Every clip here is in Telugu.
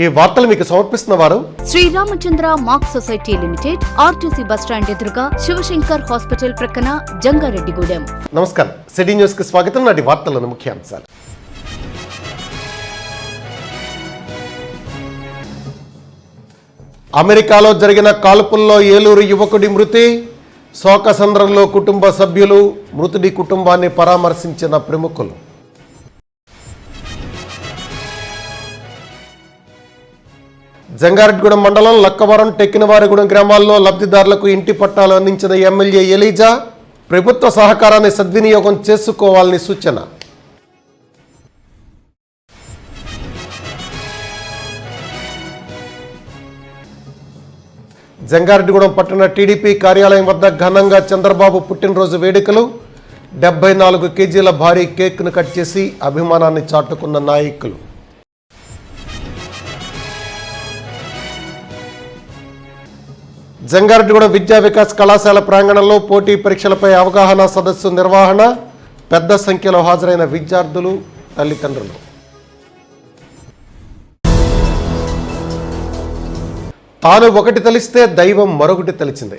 ఈ వార్తలు మీకు సమర్పిస్తున్న వారు Sriramachandra mark society limited, RTC bus stand ఎదురుగా, శివశంకర్ హాస్పిటల్ ప్రక్కన, జంగారెడ్డిగూడెం. నమస్కారం. సిటీ న్యూస్ కి స్వాగతం. నాటి వార్తలను ముఖ్యాంశాలు. అమెరికాలో జరిగిన కాల్పుల్లో ఏలూరు యువకుడి మృతి. శోకసంద్రంలో కుటుంబ సభ్యులు, మృతుడి కుటుంబాన్ని పరామర్శించిన ప్రముఖులు. జంగారెడ్డిగూడెం మండలం లక్కవరం, టెక్కినవారిగూడెం గ్రామాల్లో లబ్ధిదారులకు ఇంటి పట్టాలు అందించిన ఎమ్మెల్యే ఎలీజా. ప్రభుత్వ సహకారాన్ని సద్వినియోగం చేసుకోవాలని సూచన. జంగారెడ్డిగూడెం పట్టణ టీడీపీ కార్యాలయం వద్ద ఘనంగా చంద్రబాబు పుట్టినరోజు వేడుకలు. 74 కేజీల భారీ కేక్ను కట్ చేసి అభిమానాన్ని చాటుకున్న నాయకులు. జంగారెడ్డిగూడెం విద్యా వికాస్ కళాశాల ప్రాంగణంలో పోటీ పరీక్షలపై అవగాహన సదస్సు నిర్వహణ. పెద్ద సంఖ్యలో హాజరైన విద్యార్థులు, తల్లిదండ్రులు. తాను ఒకటి తలిస్తే దైవం మరొకటి తలిచింది.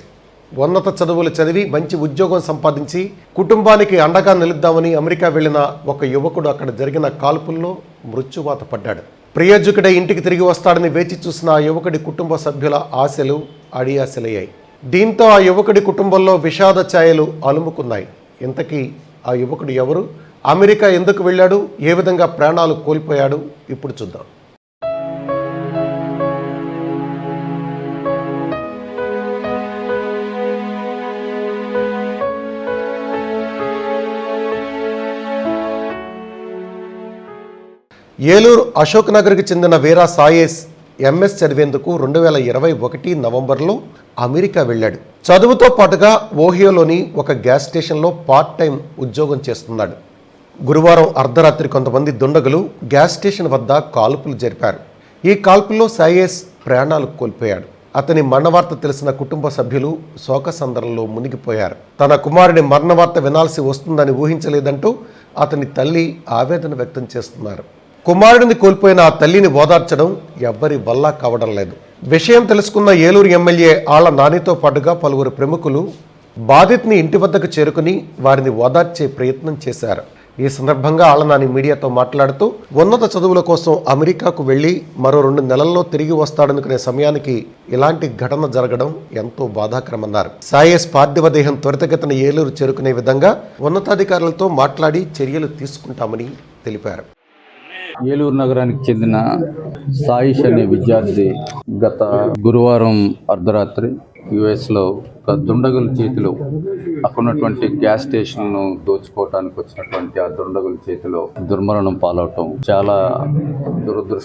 ఉన్నత చదువులు చదివి మంచి ఉద్యోగం సంపాదించి కుటుంబానికి అండగా నిలుద్దామని అమెరికా వెళ్లిన ఒక యువకుడు అక్కడ జరిగిన కాల్పుల్లో మృత్యువాత పడ్డాడు. ప్రియోజకుడే ఇంటికి తిరిగి వస్తాడని వేచి చూసిన ఆ యువకుడి కుటుంబ సభ్యుల ఆశలు అడియాశలయ్యాయి. దీంతో ఆ యువకుడి కుటుంబంలో విషాద ఛాయలు అలుముకున్నాయి. ఇంతకీ ఆ యువకుడు ఎవరు? అమెరికా ఎందుకు వెళ్ళాడు? ఏ విధంగా ప్రాణాలు కోల్పోయాడు? ఇప్పుడు చూద్దాం. ఏలూరు అశోక్ నగర్కి చెందిన వీరా సాయేస్ ఎంఎస్ చదివేందుకు 2021 నవంబర్లో అమెరికా వెళ్ళాడు. చదువుతో పాటుగా ఓహియోలోని ఒక గ్యాస్ స్టేషన్లో పార్ట్ టైం ఉద్యోగం చేస్తున్నాడు. గురువారం అర్ధరాత్రి కొంతమంది దుండగులు గ్యాస్ స్టేషన్ వద్ద కాల్పులు జరిపారు. ఈ కాల్పుల్లో సాయేస్ ప్రాణాలు కోల్పోయాడు. అతని మరణవార్త తెలిసిన కుటుంబ సభ్యులు శోకసంద్రంలో మునిగిపోయారు. తన కుమారుడి మరణవార్త వినాల్సి వస్తుందని ఊహించలేదంటూ అతని తల్లి ఆవేదన వ్యక్తం చేస్తున్నారు. కుమారుడిని కోల్పోయిన ఆ తల్లిని ఓదార్చడం ఎవ్వరి వల్ల కావడం లేదు. విషయం తెలుసుకున్న ఏలూరు ఎమ్మెల్యే ఆళ్ల నానితో పాటుగా పలువురు ప్రముఖులు బాధితుని ఇంటి వద్దకు చేరుకుని వారిని ఓదార్చే ప్రయత్నం చేశారు. ఈ సందర్భంగా ఆళ్ల నాని మీడియాతో మాట్లాడుతూ, ఉన్నత చదువుల కోసం అమెరికాకు వెళ్లి మరో 2 నెలల్లో తిరిగి వస్తాడనుకునే సమయానికి ఇలాంటి ఘటన జరగడం ఎంతో బాధాకరమన్నారు. సాయేస్ పార్థివ దేహం త్వరితగతిన ఏలూరు చేరుకునే విధంగా ఉన్నతాధికారులతో మాట్లాడి చర్యలు తీసుకుంటామని తెలిపారు. ఏలూరు నగరానికి చెందిన సాయిష్ అనే విద్యార్థి గత గురువారం అర్ధరాత్రి యుఎస్లో ఒక దుండగుల చేతిలో అక్కడున్నటువంటి గ్యాస్ స్టేషన్ను దోచుకోవటానికి వచ్చినటువంటి ఆ దుండగుల చేతిలో దుర్మరణం పాలవటం చాలా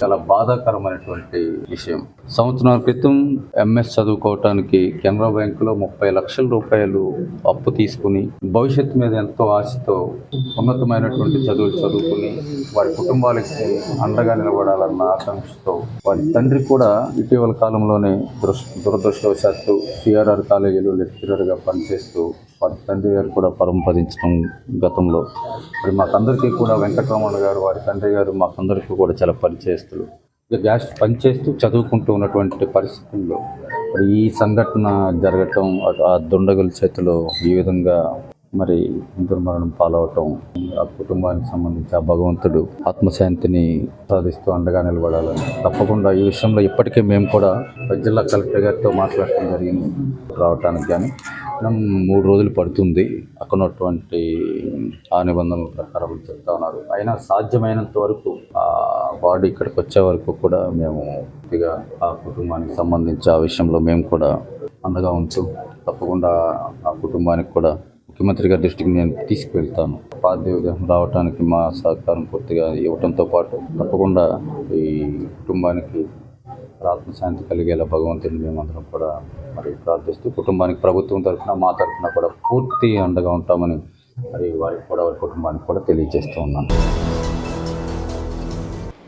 చాలా బాధాకరమైనటువంటి విషయం. సంవత్సరాల క్రితం ఎంఎస్ చదువుకోవటానికి కెనరా బ్యాంకులో 30 లక్షల రూపాయలు అప్పు తీసుకుని భవిష్యత్తు మీద ఎంతో ఆశతో ఉన్నతమైనటువంటి చదువులు చదువుకుని వారి కుటుంబాలకి అండగా నిలబడాలన్న ఆకాంక్షతో వారి తండ్రి కూడా ఇటీవల కాలంలోనే దురదృష్టవశాత్తు సిఆర్ఆర్ కాలేజీలో లెక్చరర్గా పనిచేస్తూ వారి తండ్రి గారు కూడా పరంపరించడం గతంలో. మరి మాకందరికీ కూడా వెంకటరమణ గారు వారి తండ్రి గారు మాకందరికీ కూడా చాలా పరిచయస్తులు. గ్యాస్ పనిచేస్తూ చదువుకుంటూ ఉన్నటువంటి పరిస్థితుల్లో మరి ఈ సంఘటన జరగటం, ఆ దుండగుల చేతిలో ఈ విధంగా మరి దుర్మరణం పాలవటం, ఆ కుటుంబానికి సంబంధించి ఆ భగవంతుడు ఆత్మశాంతిని సాధిస్తూ అండగా నిలబడాలని తప్పకుండా ఈ విషయంలో ఇప్పటికే మేము కూడా జిల్లా కలెక్టర్ గారితో మాట్లాడటం జరిగింది. రావటానికి కానీ 3 రోజులు పడుతుంది. అక్కడ ఉన్నటువంటి ఆ నిబంధనల ప్రకారం చెప్తా ఉన్నారు. అయినా సాధ్యమైనంత వరకు ఆ బాడీ ఇక్కడికి వచ్చే వరకు కూడా మేము పూర్తిగా ఆ కుటుంబానికి సంబంధించి ఆ విషయంలో మేము కూడా అండగా ఉంటూ తప్పకుండా ఆ కుటుంబానికి కూడా ముఖ్యమంత్రి గారి దృష్టికి నేను తీసుకువెళ్తాను. పార్థివ రావడానికి మా సహకారం పూర్తిగా ఇవ్వడంతో పాటు తప్పకుండా ఈ కుటుంబానికి ఆత్మశాంతి కలిగేలా భగవంతుడిని మేమందరం కూడా మరి ప్రార్థిస్తూ కుటుంబానికి ప్రభుత్వం తరఫున మా తరఫున కూడా పూర్తి అండగా ఉంటామని మరి వారికి కూడా వారి కుటుంబానికి కూడా తెలియజేస్తూ ఉన్నాను.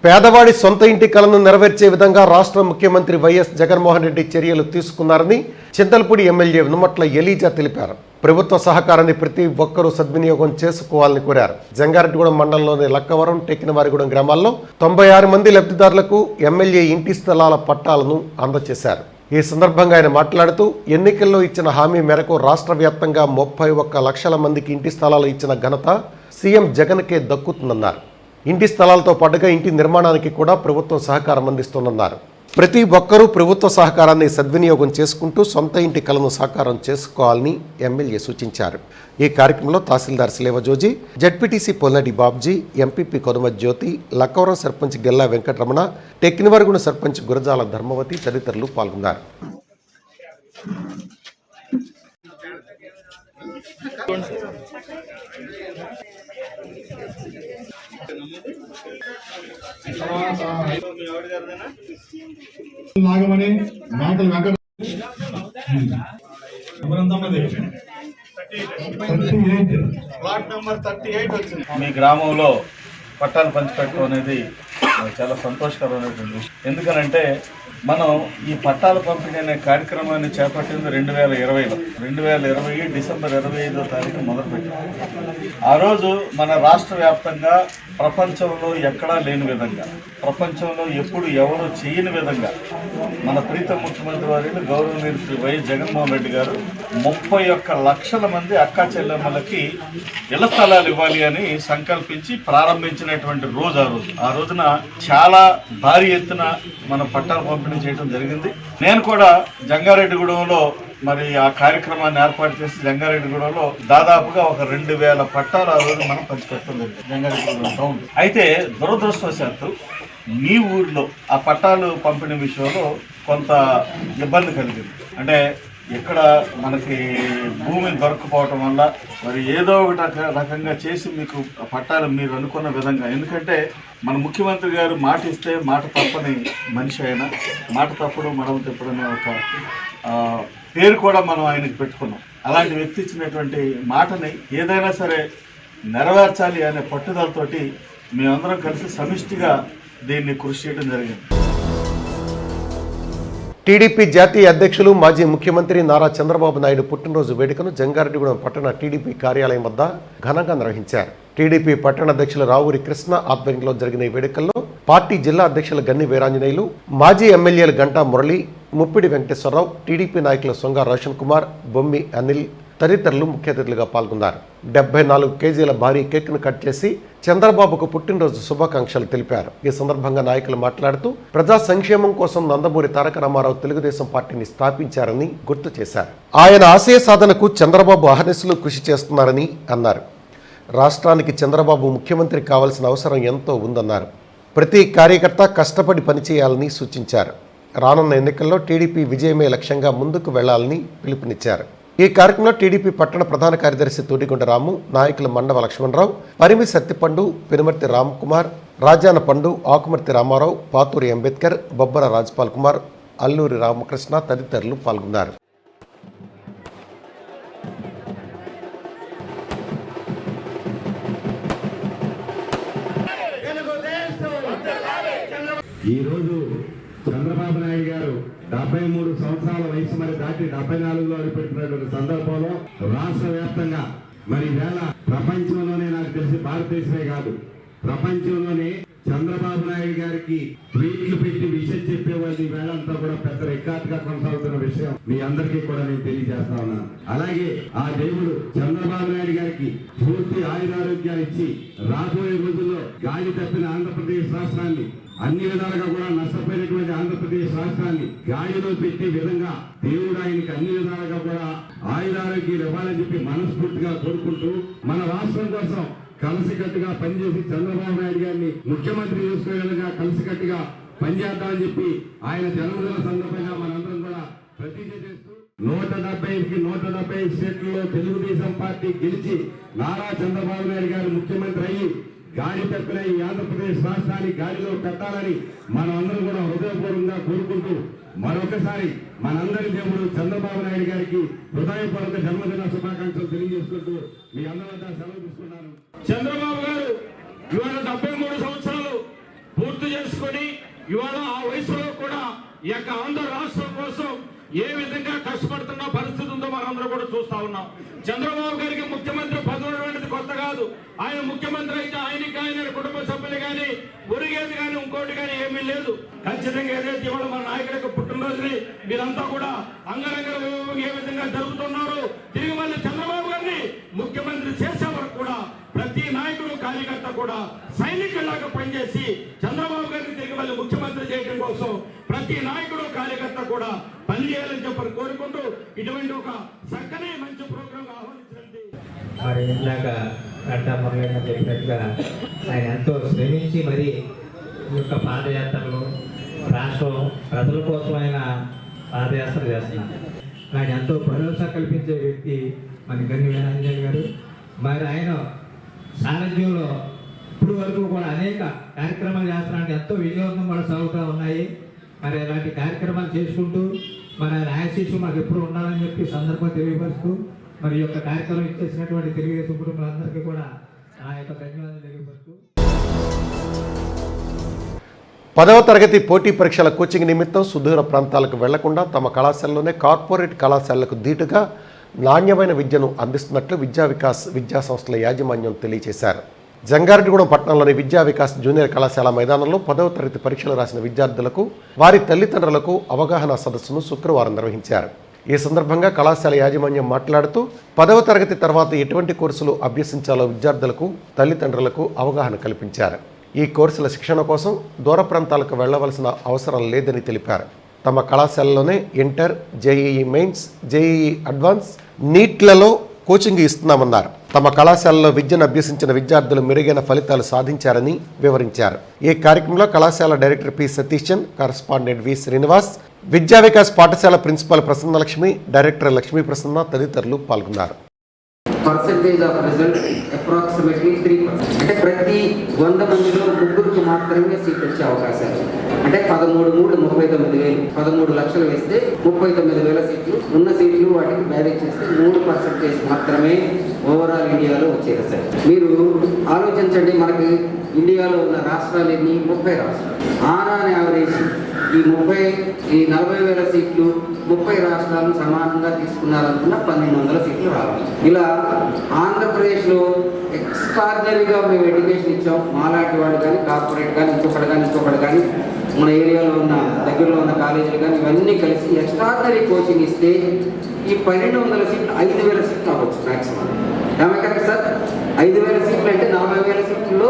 పేదవాడి సొంత ఇంటి కలను నెరవేర్చే విధంగా రాష్ట్ర ముఖ్యమంత్రి వైఎస్ జగన్మోహన్ రెడ్డి చర్యలు తీసుకున్నారని చింతలపూడి ఎమ్మెల్యే నుమట్ల ఎలీజా తెలిపారు. ప్రభుత్వ సహకారాన్ని ప్రతి ఒక్కరూ సద్వినియోగం చేసుకోవాలని కోరారు. జంగారెడ్డిగూడెం మండలంలోని లక్కవరం, టెక్కినవారిగూడెం గ్రామాల్లో 96 మంది లబ్ధిదారులకు ఎమ్మెల్యే ఇంటి స్థలాల పట్టాలను అందజేశారు. ఈ సందర్భంగా ఆయన మాట్లాడుతూ ఎన్నికల్లో ఇచ్చిన హామీ మేరకు రాష్ట్ర వ్యాప్తంగా 31 లక్షల మందికి ఇంటి స్థలాలు ఇచ్చిన ఘనత సీఎం జగన్కే దక్కుతుందన్నారు. ఇంటి స్థలాలతో పాటుగా ఇంటి నిర్మాణానికి కూడా ప్రభుత్వం సహకారం అందిస్తుందన్నారు. ప్రతి ఒక్కరూ ప్రభుత్వ సహకారాన్ని సద్వినియోగం చేసుకుంటూ సొంత ఇంటి కలను సాకారం చేసుకోవాలని ఎమ్మెల్యే సూచించారు. ఈ కార్యక్రమంలో తహసీల్దార్ శ్లేవజోజి, జడ్పీటీసీ పొల్లటి బాబ్జీ, ఎంపీపీ కొనుమ జ్యోతి, లక్కవరం సర్పంచ్ గెల్లా వెంకటరమణ, టెక్కినవారిగూడెం సర్పంచ్ గురజాల ధర్మవతి తదితరులు పాల్గొన్నారు. నాగమణి మాటలు వెంకట ప్లాట్ నెంబర్ 38 వచ్చింది. మీ గ్రామంలో పట్టాలు పంచిపెట్టడం అనేది చాలా సంతోషకరమైనటువంటి విషయం. ఎందుకనంటే మనం ఈ పట్టాల పంపిణీ అనే కార్యక్రమాన్ని చేపట్టింది 2020లో. 2020 డిసెంబర్ 25వ తారీఖు మొదలుపెట్టాం. ఆ రోజు మన రాష్ట్ర వ్యాప్తంగా ప్రపంచంలో ఎక్కడా లేని విధంగా, ప్రపంచంలో ఎప్పుడు ఎవరు చేయని విధంగా మన ప్రీతం ముఖ్యమంత్రి వారిని గౌరవనీయులు శ్రీ వైఎస్ జగన్మోహన్ రెడ్డి గారు 31 లక్షల మంది అక్కా చెల్లెమ్మలకి ఇళ్ల స్థలాలు ఇవ్వాలి అని సంకల్పించి ప్రారంభించినటువంటి రోజు ఆ రోజున చాలా భారీ ఎత్తున మన పట్టాల పంపిణీ చేయడం జరిగింది. నేను కూడా జంగారెడ్డిగూడెంలో మరి ఆ కార్యక్రమాన్ని ఏర్పాటు చేసి జంగారెడ్డిగూడెంలో దాదాపుగా ఒక 2000 పట్టాలు ఆ రోజు మనం పంచిపెట్టడం జరిగింది జంగారెడ్డిగూడెం టౌన్. అయితే దురదృష్టవశాత్తు మీ ఊర్లో ఆ పట్టాలు పంపిణీ విషయంలో కొంత ఇబ్బంది కలిగింది. అంటే ఇక్కడ మనకి భూమి దొరకపోవటం వల్ల మరి ఏదో ఒకటి రకంగా చేసి మీకు పట్టాలు మీరు అనుకున్న విధంగా, ఎందుకంటే మన ముఖ్యమంత్రి గారు మాట ఇస్తే మాట తప్పని మనిషి అయినా, మాట తప్పుడు మడమ తిప్పడనే ఒక పేరు కూడా మనం ఆయనకి పెట్టుకున్నాం. అలాంటి వ్యక్తి ఇచ్చినటువంటి మాటని ఏదైనా సరే నెరవేర్చాలి అనే పట్టుదలతోటి మేమందరం కలిసి సమిష్టిగా దీన్ని కృషి చేయడం జరిగింది. టీడీపీ జాతీయ అధ్యక్షులు మాజీ ముఖ్యమంత్రి నారా చంద్రబాబు నాయుడు పుట్టినరోజు వేడుకను జంగారెడ్డిగూడెం పట్టణ టీడీపీ కార్యాలయం వద్ద ఘనంగా నిర్వహించారు. టీడీపీ పట్టణ అధ్యక్షులు రావూరి కృష్ణ ఆధ్వర్యంలో జరిగిన ఈ వేడుకల్లో పార్టీ జిల్లా అధ్యక్షులు గన్ని వీరాంజనేయులు, మాజీ ఎమ్మెల్యేలు గంటా మురళి, ముప్పిడి వెంకటేశ్వరరావు, టీడీపీ నాయకులు సొంగ రోషన్ కుమార్, బొమ్మి అనిల్ తదితరులు ముఖ్య అతిథులుగా పాల్గొన్నారు. 74 కేజీల భారీ కేక్ను కట్ చేసి చంద్రబాబుకు పుట్టినరోజు శుభాకాంక్షలు తెలిపారు. ఈ సందర్భంగా నాయకులు మాట్లాడుతూ ప్రజా సంక్షేమం కోసం నందమూరి తారక రామారావు తెలుగుదేశం పార్టీని స్థాపించారని గుర్తు చేశారు. ఆయన ఆశయ సాధనకు చంద్రబాబు అహర్నిశలు కృషి చేస్తున్నారని అన్నారు. రాష్ట్రానికి చంద్రబాబు ముఖ్యమంత్రి కావాల్సిన అవసరం ఎంతో ఉందన్నారు. ప్రతి కార్యకర్త కష్టపడి పనిచేయాలని సూచించారు. రానున్న ఎన్నికల్లో టీడీపీ విజయమే లక్ష్యంగా ముందుకు వెళ్లాలని పిలుపునిచ్చారు. ఈ కార్యక్రమంలో టీడీపీ పట్టణ ప్రధాన కార్యదర్శి తోటిగొండ రాము, నాయకులు మండవ లక్ష్మణరావు, పరిమి సత్తిపండు, పెనుమర్తి రామ్కుమార్, రాజాన పండు, ఆకుమర్తి రామారావు, పాతూరి అంబేద్కర్, బొబ్బర రాజ్పాల్ కుమార్, అల్లూరి రామకృష్ణ తదితరులు పాల్గొన్నారు. ఈరోజు చంద్రబాబు నాయుడు గారు 73 సంవత్సరాల వయసు మరి దాటి 74లో అడుగుపెట్టినటువంటి సందర్భంలో రాష్ట్ర వ్యాప్తంగా మరి వేళ ప్రపంచంలోనే, నాకు తెలిసి భారతదేశమే కాదు ప్రపంచంలోనే చంద్రబాబు నాయుడు గారికి ట్వీట్లు పెట్టి విషయం చెప్పేవాళ్ళు ఈ వేళ అంతా కూడా పెద్ద రికార్డుగా కొనసాగుతున్న విషయం మీ అందరికీ కూడా నేను తెలియజేస్తా ఉన్నాను. అలాగే ఆ దేవుడు చంద్రబాబు నాయుడు గారికి పూర్తి ఆయురారోగ్యాలు ఇచ్చి రాబోయే రోజుల్లో గాలి తప్పిన ఆంధ్రప్రదేశ్ రాష్ట్రాన్ని, అన్ని విధాలుగా కూడా నష్టపోయినటువంటి ఆంధ్రప్రదేశ్ రాష్ట్రాన్ని గాడిలో పెట్టే విధంగా దేవుడు ఆయనకి అన్ని విధాలుగా కూడా ఆయురారోగ్యాలు ఇవ్వాలని చెప్పి మనస్ఫూర్తిగా కోరుకుంటూ మన రాష్ట్రం కోసం కలిసికట్టుగా పనిచేసి చంద్రబాబు నాయుడు గారిని ముఖ్యమంత్రి చేసుకునే విధంగా కలిసికట్టుగా పనిచేద్దామని చెప్పి ఆయన జన్మదిన సందర్భంగా మనందరం కూడా ప్రతిజ్ఞ చేస్తూ 170కి 170 సీట్లలో తెలుగుదేశం పార్టీ గెలిచి నారా చంద్రబాబు నాయుడు గారు ముఖ్యమంత్రి అయ్యి గాడి తప్పిన ఈ ఆంధ్రప్రదేశ్ రాష్ట్రాన్ని గాడిలో పెట్టాలని మనం అందరం కూడా హృదయపూర్వకంగా కోరుకుంటూ మరొకసారి మనందరి దేవుడు చంద్రబాబు నాయుడు గారికి హృదయపూర్వక జన్మదిన శుభాకాంక్షలు తెలియజేసుకుంటూ మీ అందరి సెలవు తీసుకున్నాను. చంద్రబాబు గారు ఇవాళ 73 సంవత్సరాలు పూర్తి చేసుకొని ఇవాళ ఆ వయసులో కూడా ఈ యొక్క ఆంధ్ర రాష్ట్రం కోసం ఏ విధంగా కష్టపడుతున్న పరిస్థితి ఉందో మనందరూ కూడా చూస్తా ఉన్నాం. చంద్రబాబు గారికి ముఖ్యమంత్రి పదవి అనేది కొత్త కాదు. ఆయన ముఖ్యమంత్రి అయితే ఆయనకి ఆయన కుటుంబ సభ్యులు కానీ ఒరిగేది కానీ ఇంకోటి కానీ ఏమీ లేదు. ఖచ్చితంగా ఏదైతే ఇవాళ మన నాయకుడికి పుట్టినరోజుని మీరంతా కూడా అంగరంగ వైభవంగా ఏ విధంగా జరుగుతున్నారు, తిరిగి మళ్ళీ చంద్రబాబు గారిని ముఖ్యమంత్రి చేసే వరకు కూడా ప్రతి నాయకుడు కార్యకర్త కూడా సైనికుల్లాగా పనిచేసి చంద్రబాబు గారిని తిరిగి మళ్ళీ ముఖ్యమంత్రి చేయడం కోసం ప్రతి నాయకుడు కార్యకర్త కూడా పనిచేయాలని చెప్పని కోరుకుంటూ ఇటువంటి ఒక చక్కని మంచి ప్రోగ్రాం ఆహ్వానించండి. మరి ఇందాక గంటా మురళీగా చెప్పినట్టుగా ఆయన ఎంతో శ్రమించి మరి ఈ యొక్క పాదయాత్రలు రాష్ట్రం ప్రజల కోసం ఆయన పాదయాత్ర చేస్తున్నారు. ఆయన ఎంతో భరోసా కల్పించే వ్యక్తి మన గని వీరాంజనేయులు గారు. మరి ఆయన సారథ్యంలో ఇప్పుడు వరకు కూడా అనేక కార్యక్రమాలు చేస్తున్నానికి ఎంతో విజయవంతం కూడా సాగుతూ ఉన్నాయి. మరి అలాంటి కార్యక్రమాలు చేసుకుంటూ మన ఆశీస్సు మాకు ఎప్పుడు ఉండాలని చెప్పి సందర్భం తెలియపరుస్తూ మరి ఈ యొక్క కార్యక్రమం ఇచ్చేసినటువంటి తెలుగుదేశం కుటుంబాలందరికీ కూడా నా యొక్క ధన్యవాదాలు తెలియపరుస్తూ 10వ తరగతి పోటీ పరీక్షల కోచింగ్ నిమిత్తం సుదూర ప్రాంతాలకు వెళ్లకుండా తమ కళాశాలలోనే కార్పొరేట్ కళాశాలలకు ధీటుగా నాణ్యమైన విద్యను అందిస్తున్నట్లు విద్యా వికాస్ విద్యా సంస్థల యాజమాన్యం తెలియజేశారు. జంగారెడ్డిగూడెం పట్టణంలోని విద్యా వికాస్ జూనియర్ కళాశాల మైదానంలో 10వ తరగతి పరీక్షలు రాసిన విద్యార్థులకు వారి తల్లిదండ్రులకు అవగాహన సదస్సును శుక్రవారం నిర్వహించారు. ఈ సందర్భంగా కళాశాల యాజమాన్యం మాట్లాడుతూ 10వ తరగతి తర్వాత ఎటువంటి కోర్సులు అభ్యసించాలో విద్యార్థులకు తల్లిదండ్రులకు అవగాహన కల్పించారు. ఈ కోర్సుల శిక్షణ కోసం దూర ప్రాంతాలకు వెళ్లవలసిన అవసరం లేదని తెలిపారు. తమ కళాశాలలోనే inter, JEE mains, JEE advance, నీట్లలో కోచింగ్ ఇస్తున్నామన్నారు. తమ కళాశాలలో విద్యను అభ్యసించిన విద్యార్థులు మెరుగైన ఫలితాలు సాధించారని వివరించారు. ఈ కార్యక్రమంలో కళాశాల డైరెక్టర్ పి సతీశన్, కరస్పాండెంట్ వి శ్రీనివాస్, విద్యా వికాస్ పాఠశాల ప్రిన్సిపాల్ ప్రసన్నలక్ష్మి, డైరెక్టర్ లక్ష్మీ ప్రసన్న తదితరులు పాల్గొన్నారు. Percentage of result approximately 3%. అంటే ప్రతి 100 మందిలో 3కి మాత్రమే సీట్ వచ్చే అవకాశాలు. అంటే 13,39,000 13 లక్షలు వేస్తే 39,000 సీట్లు. ఉన్న సీట్లు వాటికి బ్యారేజ్ చేస్తే 3% మాత్రమే ఓవరాల్ ఇండియాలో వచ్చేది సార్. మీరు ఆలోచించండి, మనకి ఇండియాలో ఉన్న రాష్ట్రాలు ఎన్ని? 30 రాష్ట్రాలు. ఆన్ యావరేజ్ ఈ 40,000 సీట్లు 30 రాష్ట్రాలు సమానంగా తీసుకున్నారనుకున్న 1,200 సీట్లు రావాలి. ఇలా ఆంధ్రప్రదేశ్లో ఎక్స్ట్రాడినరీగా మేము ఎడ్యుకేషన్ ఇచ్చాం. మాలాంటి వాళ్ళు కానీ, కార్పొరేట్ కానీ, ఇంకొకటి కానీ మన ఏరియాలో ఉన్న దగ్గరలో ఉన్న కాలేజీలు కానీ ఇవన్నీ కలిసి ఎక్స్ట్రాడినరీ కోచింగ్ ఇస్తే ఈ 1,200 సీట్లు 5,000 సీట్లు అవ్వచ్చు మ్యాక్సిమం. Correct sir? 5,000 సీట్లు అంటే 40,000 సీట్లలో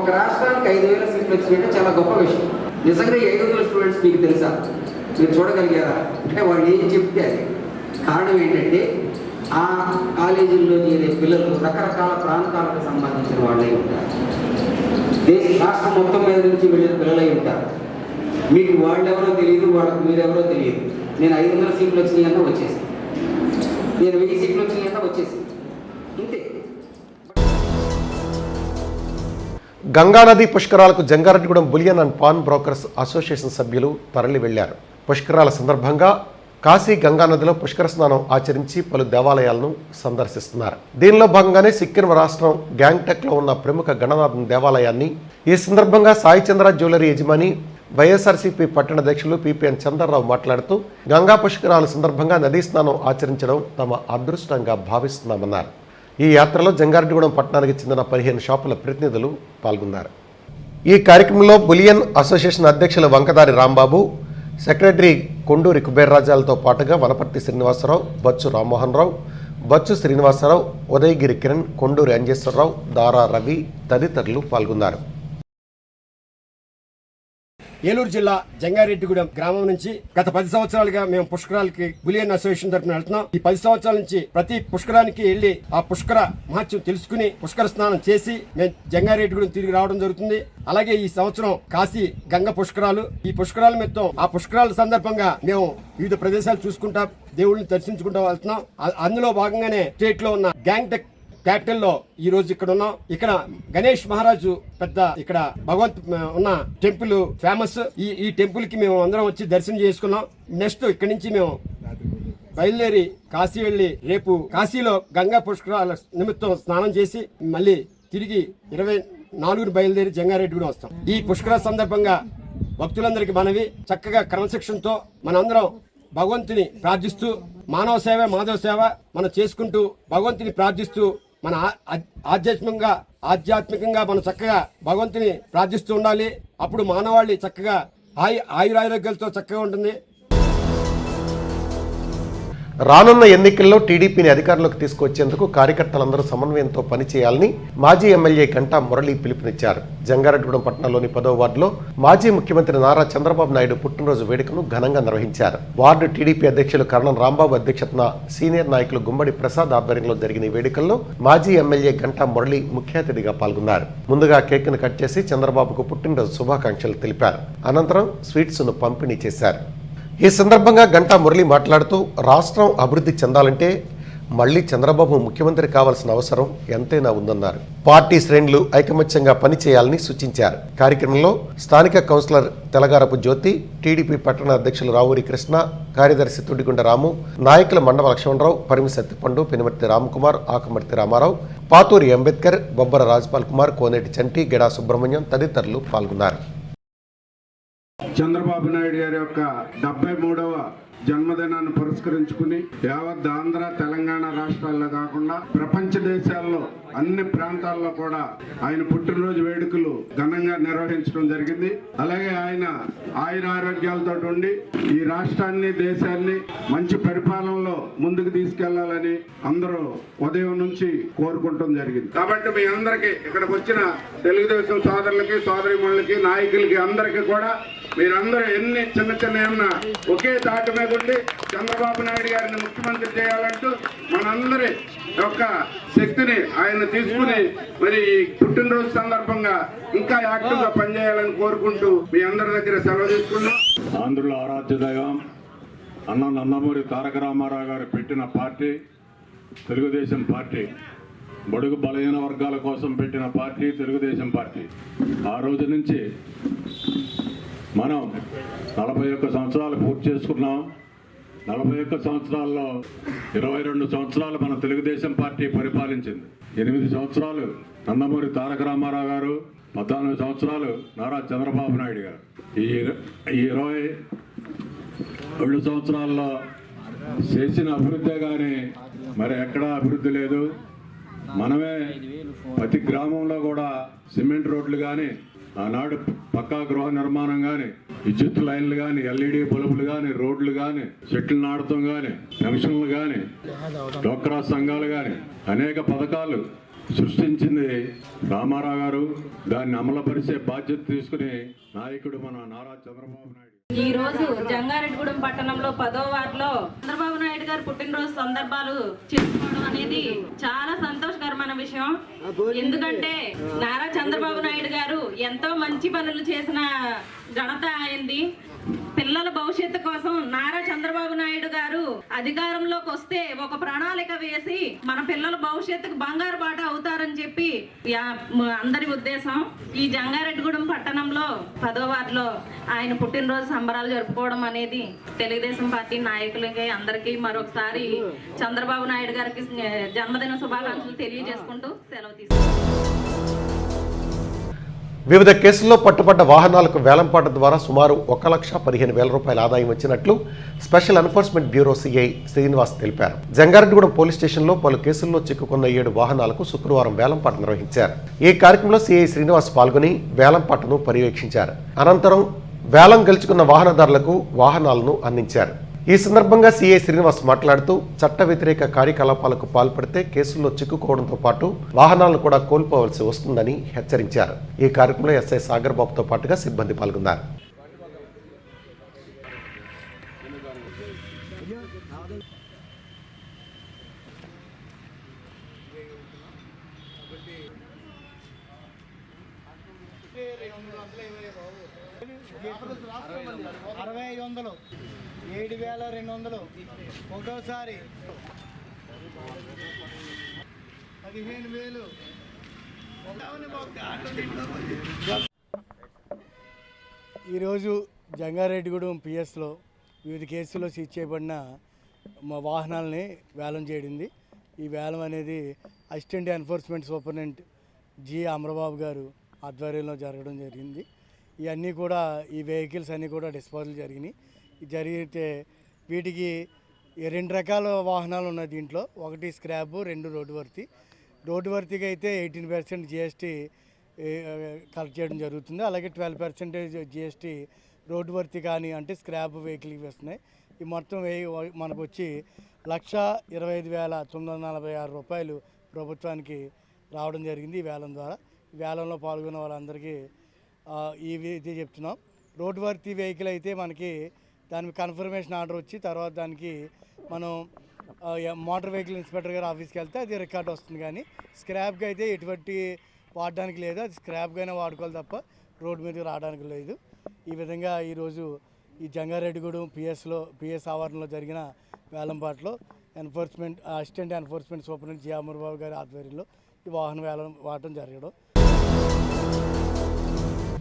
ఒక రాష్ట్రానికి 5,000 సీట్లు వచ్చినాయంటే చాలా గొప్ప విషయం. నిజంగా 500 స్టూడెంట్స్ మీకు తెలుసా? మీరు చూడగలిగారా? అంటే వాళ్ళు ఏం చెప్తే అది. కారణం ఏంటంటే ఆ కాలేజీల్లో చేరే పిల్లలు రకరకాల ప్రాంతాలకు సంబంధించిన వాళ్ళే ఉంటారు. రాష్ట్రం మొత్తం మీద నుంచి వెళ్ళిన పిల్లలై ఉంటారు. మీకు వాళ్ళెవరో తెలియదు, వాళ్ళకు మీరెవరో తెలియదు. నేను 500 సీట్లు వచ్చినాయన్నా వచ్చేసి, నేను 1000 సీట్లు వచ్చినాయన్నా వచ్చేసి ఇంతే. గంగానది పుష్కరాలకు Jangareddygudem bullion and pawn brokers association సభ్యులు తరలి వెళ్లారు. పుష్కరాల సందర్భంగా కాశీ గంగానదిలో పుష్కర స్నానం ఆచరించి పలు దేవాలయాలను సందర్శిస్తున్నారు. దీనిలో భాగంగానే సిక్కిం రాష్ట్రం గ్యాంగ్టక్లో ఉన్న ప్రముఖ గణనాథన్ దేవాలయాన్ని ఈ సందర్భంగా సాయి చంద్ర జ్యువెలరీ యజమాని వైఎస్ఆర్సీపీ పట్టణ అధ్యక్షులు పిపిఎన్ చంద్రరావు మాట్లాడుతూ గంగా పుష్కరాల సందర్భంగా నదీ స్నానం ఆచరించడం తమ అదృష్టంగా భావిస్తున్నామన్నారు. ఈ యాత్రలో జంగారెడ్డిగూడెం పట్టణానికి చెందిన 15 షాపుల ప్రతినిధులు పాల్గొన్నారు. ఈ కార్యక్రమంలో బులియన్ అసోసియేషన్ అధ్యక్షులు వంకదారి రాంబాబు, సెక్రటరీ కొండూరి కుబేర్రాజాలతో పాటుగా వనపర్తి శ్రీనివాసరావు, బచ్చు రామ్మోహన్ రావు, బచ్చు శ్రీనివాసరావు, ఉదయగిరి కిరణ్, కొండూరి అంజేశ్వరరావు, దారా రవి తదితరులు పాల్గొన్నారు. ఏలూరు జిల్లా జంగారెడ్డిగూడెం గ్రామం నుంచి గత 10 సంవత్సరాలుగా మేము పుష్కరాలకి బులియన్ అసోసియేషన్ తరఫున వెళ్తున్నాం. ఈ 10 సంవత్సరాల నుంచి ప్రతి పుష్కరానికి వెళ్లి ఆ పుష్కర మహత్యం తెలుసుకుని పుష్కర స్నానం చేసి మేము జంగారెడ్డిగూడెం తిరిగి రావడం జరుగుతుంది. అలాగే ఈ సంవత్సరం కాశీ గంగ పుష్కరాలు. ఈ పుష్కరాల మొత్తం ఆ పుష్కరాల సందర్భంగా మేము వివిధ ప్రదేశాలు చూసుకుంటా దేవుళ్ళని దర్శించుకుంటా వెళ్తున్నాం. అందులో భాగంగానే స్టేట్ లో ఉన్న గ్యాంగ్టక్ క్యాపిటల్ లో ఈ రోజు ఇక్కడ ఉన్నాం. ఇక్కడ గణేష్ మహారాజు పెద్ద ఇక్కడ భగవంత్ ఉన్న టెంపుల్ ఫేమస్. ఈ టెంపుల్ కి మేము అందరం వచ్చి దర్శనం చేసుకున్నాం. నెక్స్ట్ ఇక్కడ నుంచి మేము బయలుదేరి కాశీ వెళ్లి రేపు కాశీలో గంగా పుష్కరాల నిమిత్తం స్నానం చేసి మళ్ళీ తిరిగి 4 బయలుదేరి జంగారెడ్డిగూడెం వస్తాం. ఈ పుష్కర సందర్భంగా భక్తులందరికీ మనవి, చక్కగా క్రమశిక్షణతో మనందరం భగవంతుని ప్రార్థిస్తూ మానవ సేవ మాధవ సేవ మనం చేసుకుంటూ భగవంతుని ప్రార్థిస్తూ మన ఆధ్యాత్మికంగా మనం చక్కగా భగవంతుని ప్రార్థిస్తూ ఉండాలి. అప్పుడు మానవాళి చక్కగా ఆయురారోగ్యాలతో చక్కగా ఉంటుంది. రానున్న ఎన్నికల్లో టీడీపీని అధికారంలోకి తీసుకొచ్చేందుకు కార్యకర్తలందరూ సమన్వయంతో పనిచేయాలని మాజీ ఎమ్మెల్యే గంటా మురళి పిలుపునిచ్చారు. జంగారెడ్డిగూడెం పట్టణంలోని 10వ వార్డులో మాజీ ముఖ్యమంత్రి నారా చంద్రబాబు నాయుడు పుట్టినరోజు వేడుకను ఘనంగా నిర్వహించారు. వార్డు టీడీపీ అధ్యక్షులు కరణం రాంబాబు అధ్యక్షతన సీనియర్ నాయకులు గుమ్మడి ప్రసాద్ ఆధ్వర్యంలో జరిగిన ఈ వేడుకల్లో మాజీ ఎమ్మెల్యే గంటా మురళి ముఖ్య అతిథిగా పాల్గొన్నారు. ముందుగా కేక్ను కట్ చేసి చంద్రబాబుకు పుట్టినరోజు శుభాకాంక్షలు తెలిపారు. అనంతరం స్వీట్స్ ను పంపిణీ చేశారు. ఈ సందర్భంగా గంటా మురళి మాట్లాడుతూ రాష్ట్రం అభివృద్ధి చెందాలంటే మళ్లీ చంద్రబాబు ముఖ్యమంత్రి కావాల్సిన అవసరం ఎంతైనా ఉందన్నారు. పార్టీ శ్రేణులు ఐకమత్యంగా పనిచేయాలని సూచించారు. కార్యక్రమంలో స్థానిక కౌన్సిలర్ తెలగారపు జ్యోతి, టీడీపీ పట్టణ అధ్యక్షులు రావూరి కృష్ణ, కార్యదర్శి తుడిగుండ రాము, నాయకులు మండవ లక్ష్మణరావు, పరిమి సత్తిపండు, పెనుమర్తి రామకుమార్, ఆకుమర్తి రామారావు, పాతూరి అంబేద్కర్, బొబ్బర రాజ్పాల్ కుమార్, కోనేటి చంటి, గెడా సుబ్రహ్మణ్యం తదితరులు పాల్గొన్నారు. చంద్రబాబు నాయుడు గారి యొక్క 73వ జన్మదినాన్ని పురస్కరించుకుని యావత్ ఆంధ్ర తెలంగాణ రాష్ట్రాల్లో కాకుండా ప్రపంచ దేశాల్లో అన్ని ప్రాంతాల్లో కూడా ఆయన పుట్టినరోజు వేడుకలు ఘనంగా నిర్వహించడం జరిగింది. అలాగే ఆయన ఆయురారోగ్యాలతో ఉండి ఈ రాష్ట్రాన్ని దేశాన్ని మంచి పరిపాలనలో ముందుకు తీసుకెళ్లాలని అందరూ ఉదయం నుంచి కోరుకుంటం జరిగింది. కాబట్టి మీ అందరికీ ఇక్కడికి వచ్చిన తెలుగుదేశం సోదరులకి సోదరిమణులకి నాయకులకి అందరికీ కూడా మీరందరూ ఎన్ని చిన్న ఏమన్నా ఒకే తాటి మీద ఉండి చంద్రబాబు నాయుడు గారిని ముఖ్యమంత్రి చేయాలంటూ మనందరి యొక్క శక్తిని ఆయన తీసుకుని మరి పుట్టినరోజు సందర్భంగా ఇంకా యాక్టివ్ గా పనిచేయాలని కోరుకుంటూ మీ అందరి దగ్గర సెలవు తీసుకున్నాం. ఆంధ్రుల ఆరాధ్య దైవం అన్న నందమూరి తారక రామారావు గారు పెట్టిన పార్టీ తెలుగుదేశం పార్టీ. బడుగు బలహీన వర్గాల కోసం పెట్టిన పార్టీ తెలుగుదేశం పార్టీ. ఆ రోజు నుంచి మనం 41 సంవత్సరాలు పూర్తి చేసుకున్నాం. 41 సంవత్సరాల్లో 22 సంవత్సరాలు మన తెలుగుదేశం పార్టీ పరిపాలించింది. 8 సంవత్సరాలు నందమూరి తారక రామారావు గారు, 14 సంవత్సరాలు నారా చంద్రబాబు నాయుడు గారు. ఈ 22 సంవత్సరాల్లో చేసిన అభివృద్ధి కానీ మరి ఎక్కడా అభివృద్ధి లేదు. మనమే ప్రతి గ్రామంలో కూడా సిమెంట్ రోడ్లు కానీ, ఆనాడు పక్కా గృహ నిర్మాణం కానీ, విద్యుత్ లైన్లు కానీ, ఎల్ఈడి బల్బులు కానీ, రోడ్లు కానీ, చెట్లు నాటడం కానీ, పెన్షన్లు కానీ, డ్వాక్రా సంఘాలు కానీ అనేక పథకాలు సృష్టించింది రామారావు గారు. దాన్ని అమలుపరిచే బాధ్యత తీసుకుని నాయకుడు మన నారా చంద్రబాబు నాయుడు. ఈ రోజు జంగారెడ్డిగూడెం పట్టణంలో 10వ వార్డులో చంద్రబాబు నాయుడు గారు పుట్టినరోజు సందర్భాలు చేసుకోవడం అనేది చాలా సంతోషకరమైన విషయం. ఎందుకంటే నారా చంద్రబాబు నాయుడు గారు ఎంతో మంచి పనులు చేసిన ఘనత అయింది. పిల్లల భవిష్యత్తు కోసం నారా చంద్రబాబు నాయుడు గారు అధికారంలోకి వస్తే ఒక ప్రణాళిక వేసి మన పిల్లల భవిష్యత్తుకు బంగారు బాట అవుతారని చెప్పి అందరి ఉద్దేశం. ఈ జంగారెడ్డిగూడెం పట్టణంలో 10వ వార్డులో ఆయన పుట్టినరోజు సంబరాలు జరుపుకోవడం అనేది తెలుగుదేశం పార్టీ నాయకులకి అందరికీ మరొకసారి చంద్రబాబు నాయుడు గారికి జన్మదిన శుభాకాంక్షలు తెలియజేసుకుంటూ సెలవు తీసుకుంటాం. వివిధ కేసుల్లో పట్టుబడ్డ వాహనాలకు వేలంపాట ద్వారా సుమారు 1,15,000 రూపాయల ఆదాయం వచ్చినట్లు special enforcement bureau CI Srinivas తెలిపారు. జంగారెడ్డిగూడెం పోలీస్ స్టేషన్లో పలు కేసుల్లో చిక్కుకున్న 7 వాహనాలకు శుక్రవారం వేలంపాట నిర్వహించారు. ఈ కార్యక్రమంలో సిఐ శ్రీనివాస్ పాల్గొని వేలంపాటను పర్యవేక్షించారు. అనంతరం వేలం గెలుచుకున్న వాహనదారులకు వాహనాలను అందించారు. ఈ సందర్భంగా సిఐ శ్రీనివాస్ మాట్లాడుతూ చట్ట వ్యతిరేక కార్యకలాపాలకు పాల్పడితే కేసుల్లో చిక్కుకోవడంతో పాటు వాహనాలను కూడా కోల్పోవలసి వస్తుందని హెచ్చరించారు. ఈ కార్యక్రమంలో ఎస్ఐ సాగర్ బాబుతో పాటుగా సిబ్బంది పాల్గొన్నారు. $6,500 7,200 ఒకటోసారి 15,000. ఈరోజు జంగారెడ్డిగూడెం పిఎస్లో వివిధ కేసుల్లో సీజ్ చేయబడిన మా వాహనాలని వేలం చేయడింది. ఈ వేలం అనేది assistant enforcement superintendent G Amarababu గారు ఆధ్వర్యంలో జరగడం జరిగింది. ఇవన్నీ కూడా ఈ వెహికల్స్ అన్నీ కూడా డిస్పోజల్ జరిగినాయి. జరిగితే వీటికి 2 రకాల వాహనాలు ఉన్నాయి దీంట్లో. ఒకటి స్క్రాబ్, 2 రోడ్డు వర్తి. రోడ్డు వర్తికి అయితే 18% GST కలెక్ట్ చేయడం జరుగుతుంది. అలాగే 12% GST రోడ్డు వర్తి కానీ అంటే స్క్రాబ్ వెహికల్కి వస్తున్నాయి. ఈ మొత్తం మనకు వచ్చి 1,25,946 రూపాయలు ప్రభుత్వానికి రావడం జరిగింది ఈ వేలం ద్వారా. ఈ వేలంలో పాల్గొన్న వాళ్ళందరికీ ఇది చెప్తున్నాం. రోడ్డు వర్తి వెహికల్ అయితే మనకి దానికి కన్ఫర్మేషన్ ఆర్డర్ వచ్చి తర్వాత దానికి మనం మోటార్ వెహికల్ ఇన్స్పెక్టర్ గారు ఆఫీస్కి వెళ్తే అది రికార్డ్ వస్తుంది. కానీ స్క్రాప్కి అయితే ఎటువంటి వాడడానికి లేదు. అది స్క్రాప్గానే వాడుకోవాలి తప్ప రోడ్డు మీదకి రావడానికి లేదు. ఈ విధంగా ఈరోజు ఈ జంగారెడ్డిగూడెం పిఎస్ ఆవరణలో జరిగిన వేలంపాట్లో assistant enforcement superintendent G Amar Babu గారి ఆధ్వర్యంలో ఈ వాహన వేలం వాడటం జరగడం.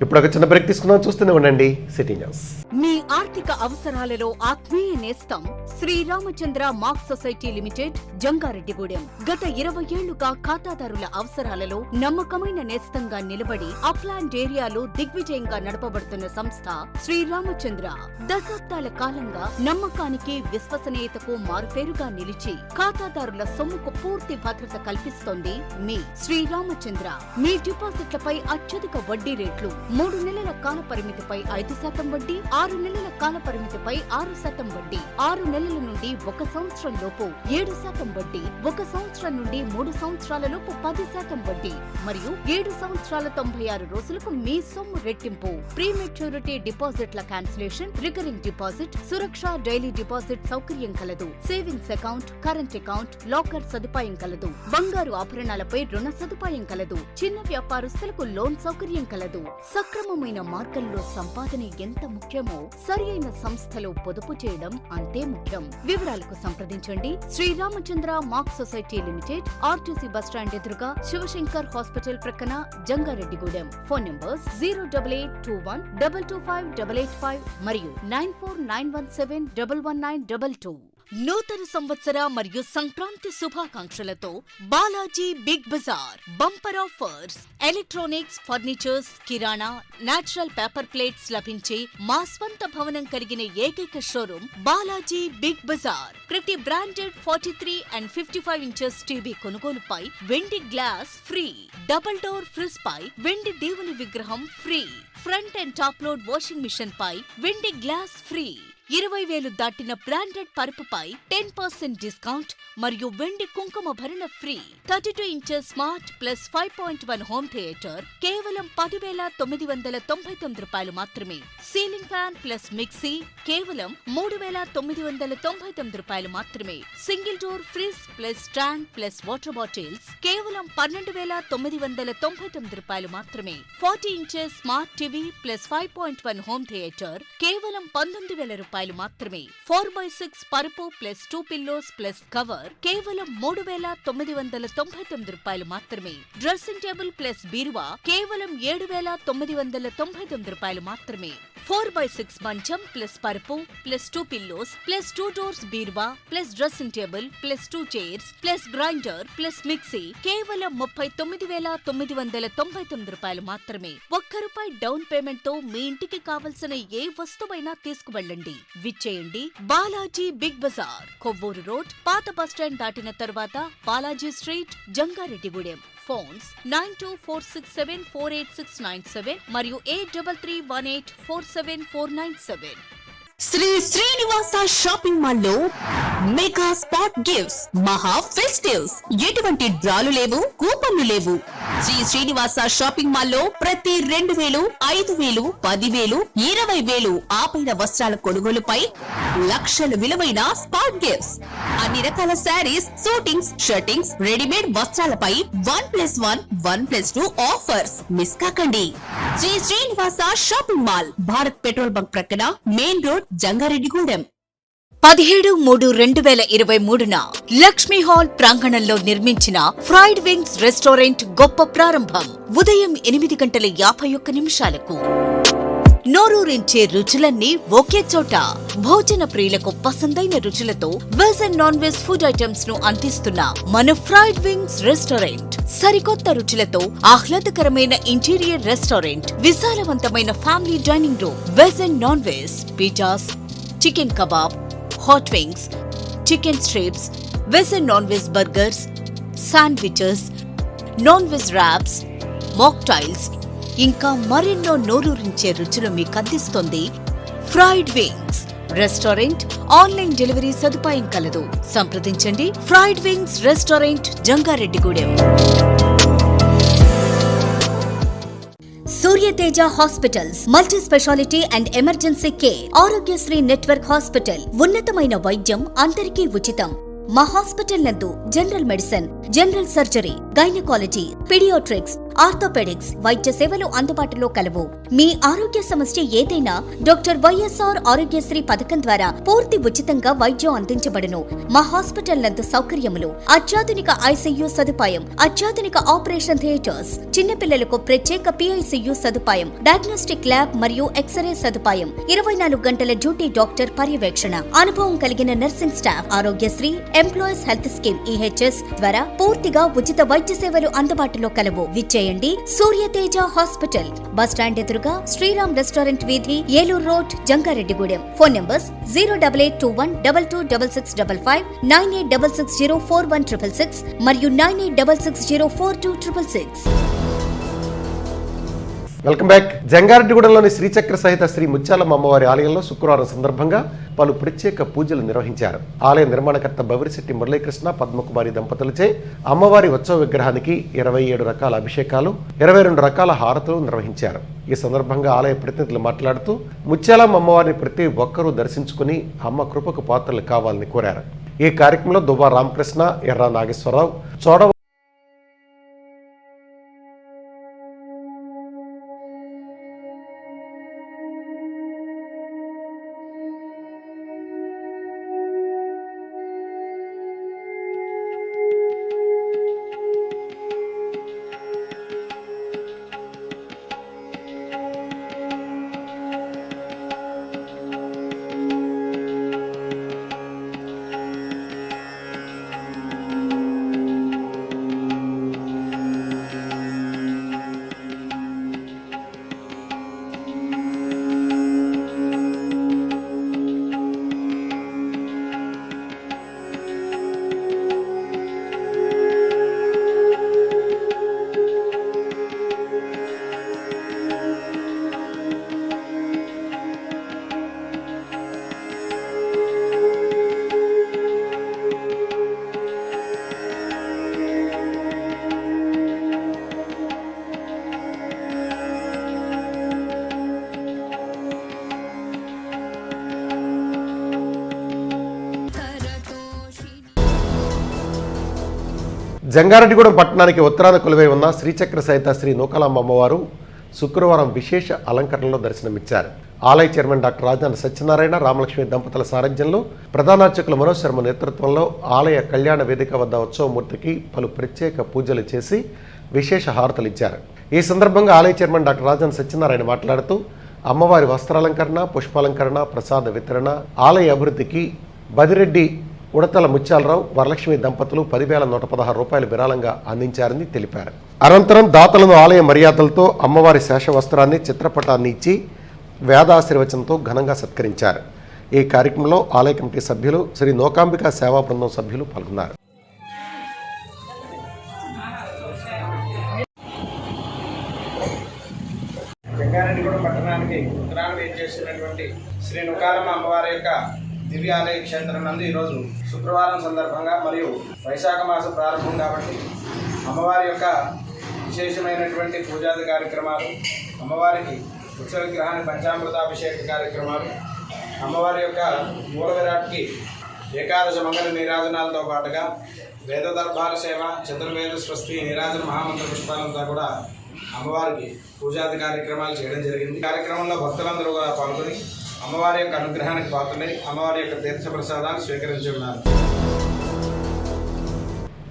ఇప్పుడు ఒక చిన్న బ్రేక్ తీసుకుందాం. చూస్తూనే ఉండండి సిటీ న్యూస్. మీ ఆర్థిక అవసరాలలో ఆత్మీయ నేస్తం Sriramachandra mark society limited, Jangareddygudem. గత 20 ఏళ్లుగా ఖాతాదారుల అవసరాలలో నమ్మకమైన నేస్తంగా నిలబడి అప్లాండ్ ఏరియాలో దిగ్విజయంగా నడపబడుతున్న సంస్థ శ్రీరామచంద్ర. దశాబ్దాల కాలంగా నమ్మకానికి, విశ్వసనీయతకు మారుపేరుగా నిలిచి ఖాతాదారుల సొమ్ముకు పూర్తి భద్రత కల్పిస్తోంది మీ శ్రీరామచంద్ర. మీ డిపాజిట్లపై అత్యధిక వడ్డీ రేట్లు, 3 నెలల కాల పరిమితిపై 5% వడ్డీ, 6 నెలల కాల పరిమితిపై 6% వడ్డీ, 6 నెలల నుండి 1 సంవత్సరం లోపు 7% వడ్డీ, 1 సంవత్సరం నుండి 3 సంవత్సరాల లోపు 10% వడ్డీ మరియు 7 సంవత్సరాల 96 రోజులకు మీ సొమ్ము రెట్టింపు. ప్రీమెచ్యూరిటీ డిపాజిట్ల క్యాన్సిలేషన్, రికరింగ్ డిపాజిట్, సురక్ష డైలీ డిపాజిట్ సౌకర్యం కలదు. Savings account, current account, locker సదుపాయం కలదు. బంగారు ఆభరణాలపై రుణ సదుపాయం కలదు. చిన్న వ్యాపారస్తులకు లోన్ సౌకర్యం కలదు. సక్రమమైన మార్గంలో సంపాదన ఎంత ముఖ్యమో సరియైన సంస్థలో పొదుపు చేయడం అంతే ముఖ్యం. వివరాలకు సంప్రదించండి Sriramachandra mark society limited, RTC bus stand ఎదురుగా, శివశంకర్ హాస్పిటల్ ప్రక్కన, జంగారెడ్డిగూడెం. ఫోన్ నంబర్స్ 08821225885 మరియు 9491711922. నూతన సంవత్సర మరియు సంక్రాంతి శుభాకాంక్షలతో Balaji big bazaar bumper offers. Electronics, furnitures, కిరాణా, నేచురల్ పేపర్ ప్లేట్స్ లభించే మా స్వంత భవనం కలిగిన ఏకైక షోరూమ్ బాలాజీ బిగ్ బజార్. ప్రతి బ్రాండెడ్ 43 and 55 ఇంచెస్ టీవీ కొనుగోలుపై వెండి glass free. Double door fridge పై వెండి దేవుని విగ్రహం free. Front and top load washing machine పై వెండి గ్లాస్ ఫ్రీ. 20,000 దాటిన బ్రాండెడ్ పరుపుపై 10% డిస్కౌంట్ మరియు వెండి కుంకుమ భరణ free. 32 inches smart plus 5.1 home theatre కేవలం 10,999 రూపాయలు మాత్రమే. సీలింగ్ ఫ్యాన్ ప్లస్ మిక్సీ కేవలం 3,999 రూపాయలు మాత్రమే. Single door fridge plus stand plus water bottles కేవలం 12,999 రూపాయలు మాత్రమే. 40 inches smart TV plus 5.1 home theatre కేవలం 19,000 రూపాయలు మాత్రమే. 4x6 పరుపు ప్లస్ 2 పిల్లోస్ ప్లస్ కవర్ కేవలం 3,999 రూపాయలు మాత్రమే. డ్రెస్సింగ్ టేబుల్ ప్లస్ బీరువా కేవలం 7,999 రూపాయలు మాత్రమే. 4x6 మంచం ప్లస్ పరుపు ప్లస్ 2 పిల్లోస్ ప్లస్ 2 డోర్స్ బీరువా plus dressing table plus 2 chairs plus grinder plus mixie కేవలం 39,999 రూపాయలు మాత్రమే. ₹1 డౌన్ పేమెంట్ తో మీ ఇంటికి కావలసిన ఏ వస్తువైనా తీసుకువెళ్ళండి. విచ్చేయండి బాలాజీ బిగ్ బజార్, కొవ్వూరు రోడ్, పాత బస్టాండ్ దాటిన తరువాత, బాలాజీ స్ట్రీట్, జంగారెడ్డిగూడెం. ఫోన్స్ 9246748697 మరియు 8331847497. శ్రీ శ్రీనివాస షాపింగ్ మాల్ లో మెగా స్పాట్ గిఫ్ట్స్, మహా ఫెస్టివ్స్. ఎటువంటి డ్రాలు లేవు, కూపన్లు లేవు. శ్రీ శ్రీనివాస షాపింగ్ మాల్ లో ప్రతి 2,000, 5,000, 10,000, 20,000 ఆపైన వస్త్రాల కొనుగోలుపై లక్షల విలువైన స్పాట్ గిఫ్ట్స్. అన్ని రకాల శారీస్, సూటింగ్స్, షర్టింగ్స్, రెడీమేడ్ వస్త్రాలపై 1+1, 1+2 ఆఫర్స్. మిస్ కాకండి. Sri Srinivasa shopping mall, Bharat petrol bunk ప్రక్కన, మెయిన్ రోడ్, జంగారెడ్డిగూడెం. 17/3/2023న లక్ష్మీ హాల్ ప్రాంగణంలో నిర్మించిన ఫ్రైడ్ వింగ్స్ రెస్టారెంట్ గొప్ప ప్రారంభం. ఉదయం 8:51 నిమిషాలకు. నోరూరించే రుచులన్నీ ఒకే చోట. భోజన ప్రియులకు పసందైన రుచులతో veg and non veg food items ను అందిస్తున్న మన ఫ్రైడ్ వింగ్స్ రెస్టారెంట్. సరికొత్త రుచులతో ఆహ్లాదకరమైన ఇంటీరియర్ రెస్టారెంట్, విశాలవంతమైన family dining room, veg and non veg, pizzas, chicken kebab, hot wings, chicken strips, veg and non veg burgers, sandwiches, non veg wraps, mocktails, ఇంకా మరెన్నో నోరూరించే రుచులు మీకు అందిస్తోంది fried wings restaurant. Online delivery సదుపాయం కలదు. సంప్రదించండి fried wings restaurant, Jangareddygudem. Suryateja hospitals, multi speciality and emergency care. Aarogyasri network hospital. ఉన్నతమైన వైద్యం అందరికీ ఉచితం. మా హాస్పిటల్ నందు general medicine, general surgery, gynaecology, paediatrics, orthopaedics వైద్య సేవలు అందుబాటులో కలవు. మీ ఆరోగ్య సమస్య ఏదైనా డాక్టర్ వైఎస్ఆర్ ఆరోగ్యశ్రీ పథకం ద్వారా పూర్తి ఉచితంగా వైద్యం అందించబడును. మా హాస్పిటల్ నందు సౌకర్యములు: అత్యాధునిక ఐసీయూ సదుపాయం, అత్యాధునిక ఆపరేషన్ థియేటర్స్, చిన్నపిల్లలకు ప్రత్యేక పిఐసియు సదుపాయం, డయాగ్నోస్టిక్ ల్యాబ్ మరియు ఎక్స్రే సదుపాయం, 24 గంటల డ్యూటీ డాక్టర్ పర్యవేక్షణ, అనుభవం కలిగిన nursing staff. Aarogyasri employees health scheme EHS ద్వారా పూర్తిగా ఉచిత వైద్య సేవలు అందుబాటులో కలవు. విచ్చేయండి సూర్యతేజ హాస్పిటల్, బస్టాండ్ ఎదురుగా శ్రీరామ్ రెస్టారెంట్ వీధి, Eluru road, Jangareddygudem. Phone numbers 08821226655, 9866041666 మరియు 9866042666. Welcome back. జంగారెడ్డిగూడెంలోని శ్రీచక్ర సహిత శ్రీ ముత్యాలమ్మ అమ్మవారి ఆలయంలో శుక్రవారం సందర్భంగా పలు ప్రత్యేక పూజలు నిర్వహించారు. ఆలయ నిర్మాణకర్త బవిరిశెట్టి మురళీకృష్ణ, పద్మకుమారి దంపతులచే అమ్మవారి ఉత్సవ విగ్రహానికి 27 రకాల అభిషేకాలు, 22 రకాల హారతులు నిర్వహించారు. ఈ సందర్భంగా ఆలయ ప్రతినిధులు మాట్లాడుతూ ముత్యాలమ్మ అమ్మవారిని ప్రతి ఒక్కరూ దర్శించుకుని అమ్మ కృపకు పాత్రలు కావాలని కోరారు. ఈ కార్యక్రమంలో దువ్వా రామకృష్ణ, ఎర్రా నాగేశ్వరరావు, చోడ జంగారెడ్డిగూడెం పట్టణానికి ఉత్తరాన కొలువై ఉన్న శ్రీచక్ర సహిత శ్రీ నూకాలమ్మ అమ్మవారు శుక్రవారం విశేష అలంకరణలో దర్శనమిచ్చారు. ఆలయ చైర్మన్ డాక్టర్ రాజధాని సత్యనారాయణ, రామలక్ష్మి దంపతుల సారథ్యంలో ప్రధానార్చకులు మనోజ్ శర్మ నేతృత్వంలో ఆలయ కళ్యాణ వేదిక వద్ద ఉత్సవమూర్తికి పలు ప్రత్యేక పూజలు చేసి విశేష హారతలు ఇచ్చారు. ఈ సందర్భంగా ఆలయ చైర్మన్ డాక్టర్ రాజధాని సత్యనారాయణ మాట్లాడుతూ అమ్మవారి వస్త్రాలంకరణ, పుష్పాలంకరణ, ప్రసాద వితరణ, ఆలయ అభివృద్ధికి బదిరెడ్డి ఉడతల ముత్యాలరావు, వరలక్ష్మి దంపతులు 10,116 రూపాయలు విరాళంగా అందించారని తెలిపారు. అనంతరం దాతలను ఆలయ మర్యాదలతో అమ్మవారి శేషవస్త్రాన్ని, చిత్రపటాన్ని ఇచ్చి వేదాశీర్వచనంతో ఘనంగా సత్కరించారు. ఈ కార్యక్రమంలో ఆలయ కమిటీ సభ్యులు, శ్రీ నోకాంబిక సేవా బృందం సభ్యులు పాల్గొన్నారు. జంగారెడ్డిగూడెం పట్టణానికి ఉత్తరాన వేయించేసినటువంటి శ్రీ నూకాలమ్మ అమ్మవారి యొక్క దివ్యాలయ క్షేత్రం నందు ఈరోజు శుక్రవారం సందర్భంగా మరియు వైశాఖ మాస ప్రారంభం కాబట్టి అమ్మవారి యొక్క విశేషమైనటువంటి పూజాది కార్యక్రమాలు, అమ్మవారికి ఉత్సవ విగ్రహానికి పంచామృతాభిషేక కార్యక్రమాలు, అమ్మవారి యొక్క మూల విరాట్కి ఏకాదశ మంగళ నీరాజనాలతో పాటుగా వేద దర్బార సేవ, చతుర్వేద స్వస్తి, నీరాజన మహామంత్ర పుష్పాలంతా కూడా అమ్మవారికి పూజాది కార్యక్రమాలు చేయడం జరిగింది. ఈ కార్యక్రమంలో భక్తులందరూ కూడా పాల్గొని అమ్మవారి యొక్క అనుగ్రహానికి పాత్రలై అమ్మవారి యొక్క తీర్థ ప్రసాదాలు స్వీకరించి ఉన్నారు.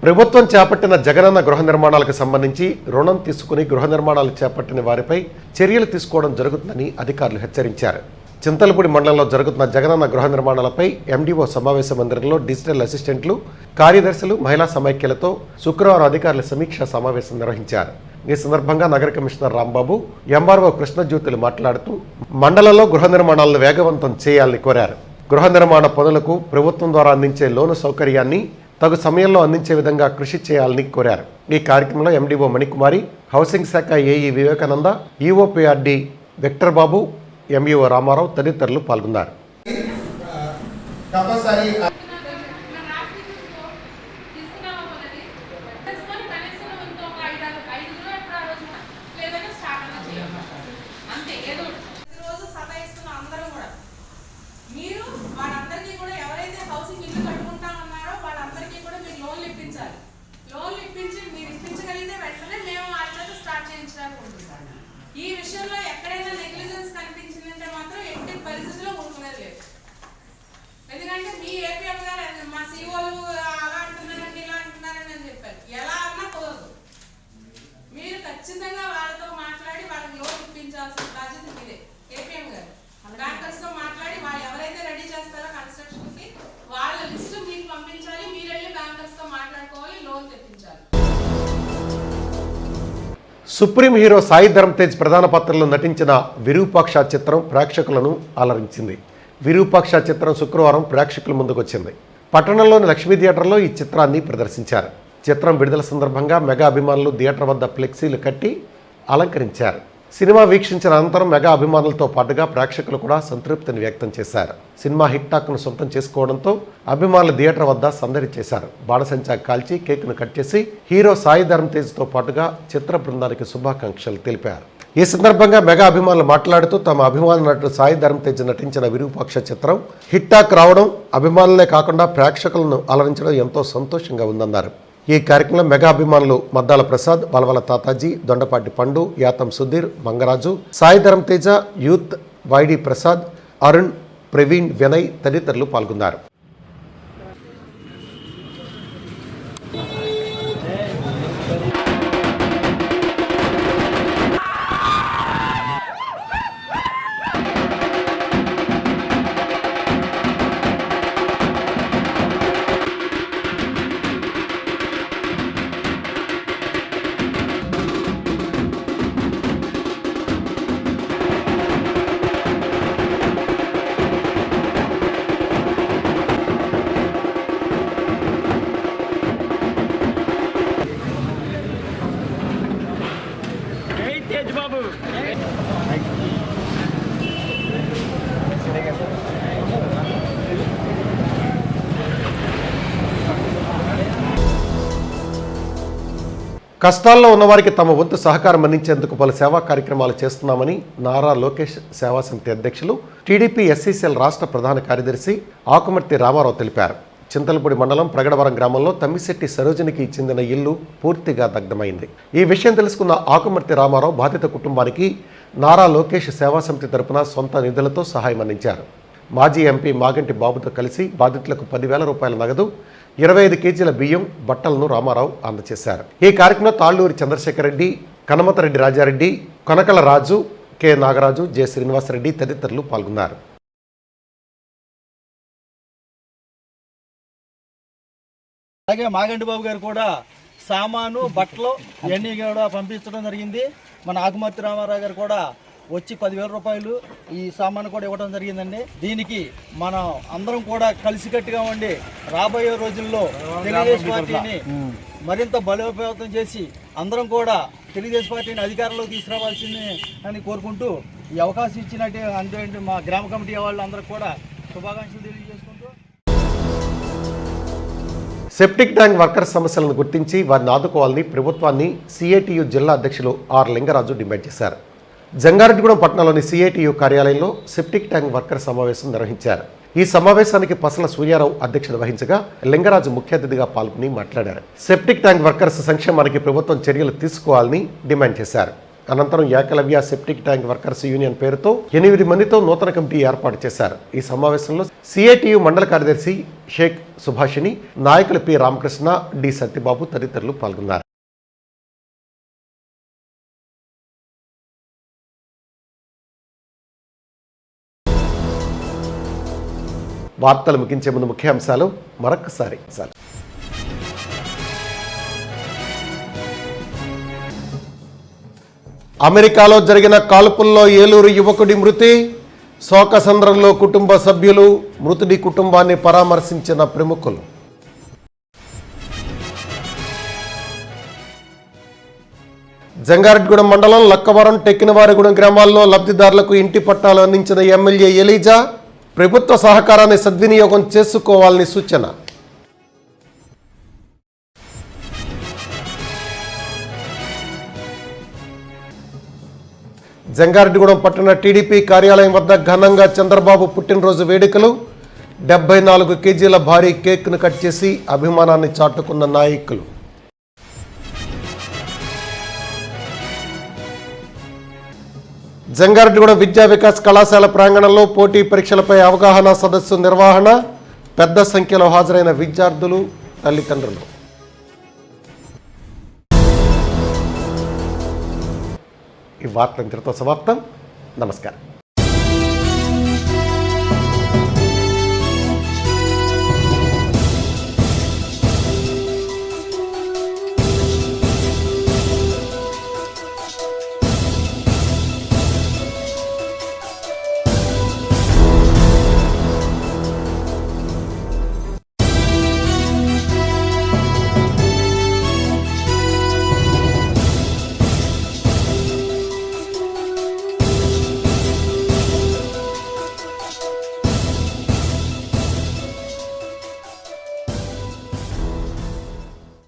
ప్రభుత్వం చేపట్టిన జగనన్న గృహ నిర్మాణాలకు సంబంధించి రుణం తీసుకుని గృహ నిర్మాణాలు చేపట్టిన వారిపై చర్యలు తీసుకోవడం జరుగుతుందని అధికారులు హెచ్చరించారు. చింతలపూడి మండలంలో జరుగుతున్న జగనన్న గృహ నిర్మాణాలపై ఎండీఓ సమావేశ మందిరంలో డిజిటల్ అసిస్టెంట్లు, కార్యదర్శులు, మహిళా సమైక్యలతో శుక్రవారం అధికారులు సమీక్షా సమావేశం నిర్వహించారు. ఈ సందర్భంగా నగర కమిషనర్ రాంబాబు, ఎంఆర్ఓ కృష్ణజ్యోతులు మాట్లాడుతూ మండలంలో గృహ నిర్మాణాలను వేగవంతం చేయాలని కోరారు. గృహ నిర్మాణ పనులకు ప్రభుత్వం ద్వారా అందించే లోను సౌకర్యాన్ని తగు సమయంలో అందించే విధంగా కృషి చేయాలని కోరారు. ఈ కార్యక్రమంలో ఎండీఓ మణికుమారి, హౌసింగ్ శాఖ ఏఈ వివేకానంద, ఈఓపీఆర్డీ విక్టర్ బాబు, ఎంఈఓ రామారావు తదితరులు పాల్గొన్నారు. ఈ విషయంలో ఎక్కడైనా నెగ్లిజెన్స్ కనిపించిందంటే మాత్రం ఎట్టి పరిస్థితుల్లో ఊరుకునేది లేదు. ఎందుకంటే మీ ఏపీఎం గారు మా సీఓలు అలా అంటున్నారండి, ఇలా అంటున్నారని అని చెప్పారు. ఎలా అన్నా కుదరదు. మీరు ఖచ్చితంగా వాళ్ళతో మాట్లాడి వాళ్ళకి లోన్ ఇప్పించాల్సిన బాధ్యత మీదే. ఏపీఎం గారు బ్యాంకర్స్ తో మాట్లాడి వాళ్ళు ఎవరైతే రెడీ చేస్తారో కన్స్ట్రక్షన్ కి వాళ్ళ లిస్టు మీకు పంపించాలి. మీరు వెళ్ళి బ్యాంకర్స్ తో మాట్లాడుకోవాలి, లోన్ తెప్పించాలి. సుప్రీం హీరో సాయి ధరమ్ తేజ్ ప్రధాన పాత్రలో నటించిన విరూపాక్ష చిత్రం ప్రేక్షకులను అలరించింది. విరూపాక్ష చిత్రం శుక్రవారం ప్రేక్షకుల ముందుకొచ్చింది. పట్టణంలోని లక్ష్మీ థియేటర్లో ఈ చిత్రాన్ని ప్రదర్శించారు. చిత్రం విడుదల సందర్భంగా మెగా అభిమానులు థియేటర్ వద్ద ఫ్లెక్సీలు కట్టి అలంకరించారు. సినిమా వీక్షించిన అనంతరం మెగా అభిమానులతో పాటుగా ప్రేక్షకులు కూడా సంతృప్తిని వ్యక్తం చేశారు. సినిమా హిట్ టాక్ను సొంతం చేసుకోవడంతో అభిమానులు థియేటర్ వద్ద సందడి చేశారు. బాణసంచా కాల్చి కేక్ను కట్ చేసి హీరో సాయి ధరమ్ తేజ్తో పాటుగా చిత్ర బృందానికి శుభాకాంక్షలు తెలిపారు. ఈ సందర్భంగా మెగా అభిమానులు మాట్లాడుతూ తమ అభిమాన నటుడు సాయి ధరమ్ తేజ్ నటించిన విరూపాక్ష చిత్రం హిట్ టాక్ రావడం, అభిమానులే కాకుండా ప్రేక్షకులను అలరించడం ఎంతో సంతోషంగా ఉందన్నారు. ఈ కార్యక్రమంలో మెగా అభిమానులు మద్దాల ప్రసాద్, వలవల తాతాజీ, దొండపాటి పండు, యాతం సుధీర్, మంగరాజు, సాయి ధరమ్ తేజ యూత్, వైడి ప్రసాద్, అరుణ్, ప్రవీణ్, వినయ్ తదితరులు పాల్గొన్నారు. కష్టాల్లో ఉన్నవారికి తమ వంతు సహకారం అందించేందుకు పలు సేవా కార్యక్రమాలు చేస్తున్నామని నారా లోకేష్ సేవా సమితి అధ్యక్షులు, టీడీపీ ఎస్సీసీఎల్ రాష్ట్ర ప్రధాన కార్యదర్శి ఆకుమర్తి రామారావు తెలిపారు. చింతలపూడి మండలం ప్రగడవరం గ్రామంలో తమ్మిశెట్టి సరోజినికి చెందిన ఇల్లు పూర్తిగా దగ్ధమైంది. ఈ విషయం తెలుసుకున్న ఆకుమర్తి రామారావు బాధిత కుటుంబానికి నారా లోకేష్ సేవా సమితి తరపున సొంత నిధులతో సహాయం అందించారు. మాజీ ఎంపీ మాగంటి బాబుతో కలిసి బాధితులకు 10,000 రూపాయల నగదు, 25 కేజీల బియ్యం, బట్టలను రామారావు అందజేశారు. ఈ కార్యక్రమంలో తాళ్ళూరి చంద్రశేఖర్ రెడ్డి, కనమతరెడ్డి రాజారెడ్డి, కొనకల రాజు, కె నాగరాజు, జె శ్రీనివాసరెడ్డి తదితరులు పాల్గొన్నారు. అలాగే మాగంటి బాబు గారు కూడా సామాను, బట్టలు ఇవన్నీ కూడా పంపించడం జరిగింది. మన ఆకుమర్తి రామారావు గారు కూడా వచ్చి 10,000 రూపాయలు ఈ సామాను కూడా ఇవ్వడం జరిగిందండి. దీనికి మనం అందరం కూడా కలిసికట్టుగా ఉండి రాబోయే రోజుల్లో తెలుగుదేశం పార్టీని మరింత బలోపేతం చేసి అందరం కూడా తెలుగుదేశం పార్టీని అధికారంలో తీసుకురావాల్సింది అని కోరుకుంటూ ఈ అవకాశం ఇచ్చినట్టు అంటే మా గ్రామ కమిటీ వాళ్ళందరూ కూడా శుభాకాంక్షలు తెలియజేసుకుంటూ, సెప్టిక్ ట్యాంక్ వర్కర్స్ సమస్యలను గుర్తించి వారిని ఆదుకోవాలని ప్రభుత్వాన్ని సిఐటియు జిల్లా అధ్యక్షులు ఆర్ లింగరాజు డిమాండ్ చేశారు. జంగారెడ్డిగూడెం పట్టణంలోని సిఐటియు కార్యాలయంలో సెప్టిక్ ట్యాంక్ వర్కర్ సమావేశం నిర్వహించారు. ఈ సమావేశానికి పసల సూర్యారావు అధ్యక్షత వహించగా లింగరాజు ముఖ్య అతిథిగా పాల్గొని మాట్లాడారు. సెప్టిక్ ట్యాంక్ వర్కర్స్ సంక్షేమానికి ప్రభుత్వం చర్యలు తీసుకోవాలని డిమాండ్ చేశారు. అనంతరం Ekalavya septic tank workers union పేరుతో 8 మందితో నూతన కమిటీ ఏర్పాటు చేశారు. ఈ సమావేశంలో సిఐటియు మండల కార్యదర్శి షేక్ సుభాషిణి, నాయకులు పి రామకృష్ణ, డి సత్యబాబు తదితరులు పాల్గొన్నారు. వార్తలు ముగించే ముందు ముఖ్యాంశాలు మరొకసారి. అమెరికాలో జరిగిన కాల్పుల్లో ఏలూరు యువకుడి మృతి, శోకసంద్రంలో కుటుంబ సభ్యులు, మృతుడి కుటుంబాన్ని పరామర్శించిన ప్రముఖులు. జంగారెడ్డిగూడెం మండలం లక్కవరం, టెక్కినవారిగూడెం గ్రామాల్లో లబ్ధిదారులకు ఇంటి పట్టాలు అందించిన ఎమ్మెల్యే ఎలీజా, ప్రభుత్వ సహకారాన్ని సద్వినియోగం చేసుకోవాలని సూచన. జంగారెడ్డిగూడెం పట్టణ టీడీపీ కార్యాలయం వద్ద ఘనంగా చంద్రబాబు పుట్టినరోజు వేడుకలు, 74 కేజీల భారీ కేక్ను కట్ చేసి అభిమానాన్ని చాటుకున్న నాయకులు. జంగారెడ్డిగూడెం విద్యా వికాస్ కళాశాల ప్రాంగణంలో పోటీ పరీక్షలపై అవగాహన సదస్సు నిర్వహణ, పెద్ద సంఖ్యలో హాజరైన విద్యార్థులు, తల్లిదండ్రులు. ఈ వార్త ఇంతటితో సమాప్తం. నమస్కారం.